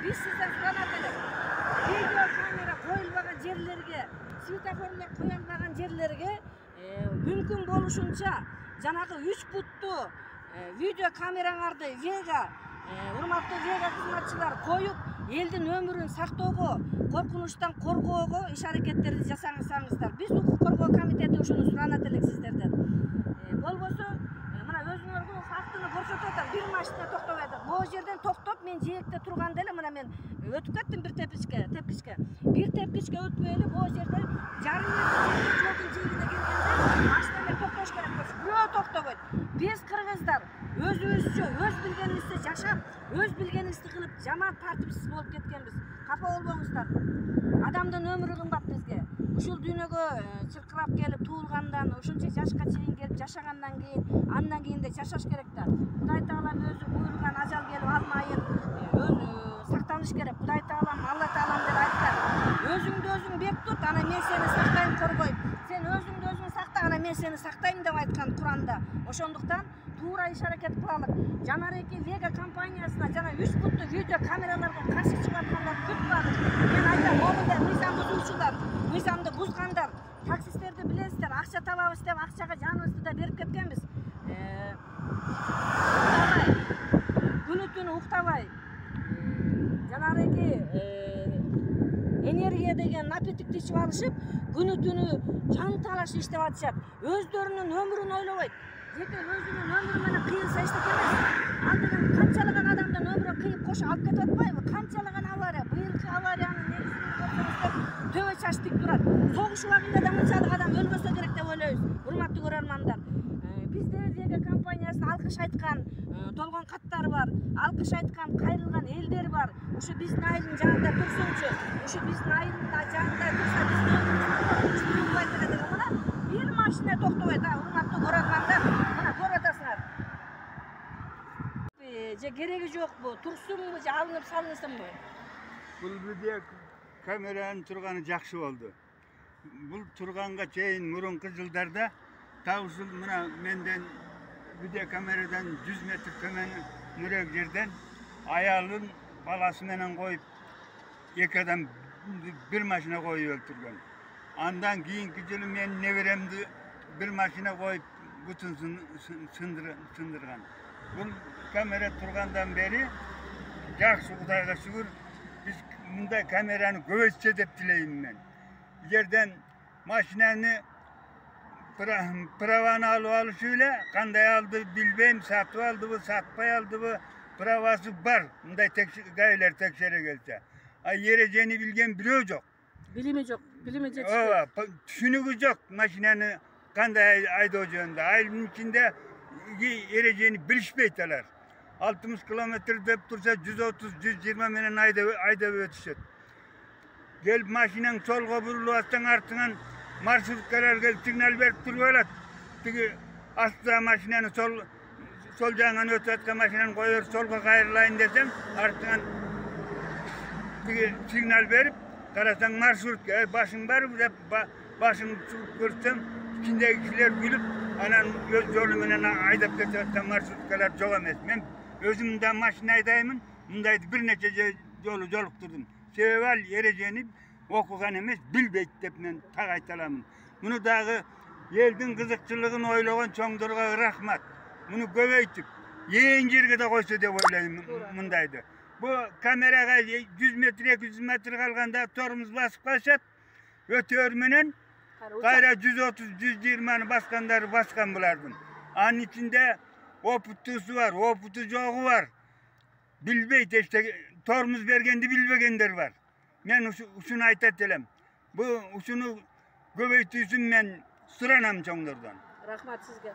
Biz sizden suranat elek. Video kamera koyulmagan yerlerge, svetoforlar koyulmagan yerlerge mümkün boluşunça janagı 3 puttu video kamerаңарды Vega урматтуу Vega кызматчылар коюп, элдин өмүрүн сактоого, коркунучтан коргоого иш-аракеттерди жасаңыздар. Биз укук коргоо комитети ушуну суранат элек сиздерден. Болбосо мына өзүңөргө фактыны көрсөтүп атам. Бир машина токтоп атат. Бул жерден токтоп мен жээкте турганда эле мына мен өтүп кеттим бир тепкичке. Бир тепкичке өтпөй эле бул жерде жарым метр жолдун жээгине келгенде машина менен токтош керек болчу. Бирөө токтобойт. Биз кыргыздар өзүбүзчө, өз билгенибизди жашап, өз билгенибизди кылып, жаман тартипсиз болуп кеткенбиз. Капа болбоңуздар. Адамдын өмүрү кымбат бизге. Ушул дүйнөгө чыркырап келип туулгандан, ушунча жашка чейин келип жашагандан кийин, андан кийин да жашаш керек да. Кудай Таалам өзү буйруган ажал келип алмайын, сактаныш керек. Кудай Таалам, Алла Таалам деп айткан. Өзүңдү өзүң бек тут, ана мен сени сактайм, коргойм. Сен өзүңдү өзүң сакта, ана мен сени сактайм деп айткан Куранда. Ошондуктан туура иш-аракет кылалык. Жанареки Vega компаниясына жана 3 путтуу видео камераларга каршы чыгаткандар көп бар. Мен айтам, могундай мыйзам бузуучулар, мыйзамды бузгандар, таксисттерди билесиздер, акча табабыз деп акчага жаныбызды да берип кеткенбиз. Күнү түнү уктабай, жанареки энергия деген напитикти ичип алышып, күнү түнү жан талаш иштеп атышат. Өздөрүнүн өмүрүн ойлобойт. Жеке өзүнүн өмүрү менен кыйылса эчтеке эмес. Ал деген канчалаган адамдын өмүрүн кыйып кош алып кетип атпайбы? Канчалаган авария, быйылкы авариянын негизин көрсөңүздөр төбө чач тик турат. Согуш убагында да мынчалык адам өлбөсө керек деп ойлойбуз. Урматтуу көрөрмандар. Бизде Vega компаниясына алкыш айткан толгон каттар бар, алкыш айткан кайрылган элдер бар. Ушу биздин айылдын жанында турсунчу. Ушу биздин айылдын жанында турса биздин бир машина токтобойт, урматтуу көрөрмандар. Мына көрүп атасыңар. Же кереги жокпу? Турсунбу же алынып салынсынбы? Бул видео камеранын турганы жакшы болду. Бул турганга чейин мурунку жылдарда так ушул мына менден видео камерадан 100 метр төмөнүрөөк жерден аялын баласы менен коюп эки адам бир машина коюп өлтүргөн. Андан кийинки жылы мен неберемди бир машина коюп бутун сындырган. Бул камера тургандан бери жакшы, Кудайга шүгүр, биз мындай камераны көбөйтсө деп тилейм мен. Жерден машинаны праваны алып алышы эле, кандай алды билбейм, сатып алдыбы, сатпай алдыбы, правасы бар. Мындай гаилер текшере келсе. А эрежени билген бирөө жок. Билими жок, билими жетишпейт. Ооба, түшүнүгү жок машинаны кандай айдоо жөнүндө. Айылдын ичинде эрежени билишпейт алар. 60 км деп турса 130-120 менен айдап өтүшөт. Келип машинаң солго бурулуп атсаң артыңан маршруткалар келип сигнал берип туруп алат. Тиги астыда машинаны сол жагынан өтүп аткан машинаны коёр, солго кайрылайын десем, артыңан тиги сигнал берип, карасаң маршрутка, башың барбы деп башыңды чугуп көрсөм, ичиндеги кишилер күлүп, анан өз жолу менен айдап кетип аткан маршруткалар жок эмес. Мен өзүм да машина айдаймын, мындайды бир нече жолу жолуктурдум. Себеби ал эрежени окуган эмес, билбейт деп мен так айта аламын. Муну дагы элдин кызыкчылыгын ойлогон чоңдорго рахмат. Муну көбөйтүп, эң жерге да койсо деп ойлойм мындайды. Бу камерага 100 метр, 200 метр калганда тормуз басып калышат. Өтөр менен кайра 130-120 баскандары баскан булардын. Анын ичинде опуттуусу бар, опуту жогу бар. Билбейт эчтеке, тормуз бергенди билбегендер бар. Мен ушуну айтат элем. Ушуну көбөйтүүсүн мен суранам чоңдордон. Рахмат сизге.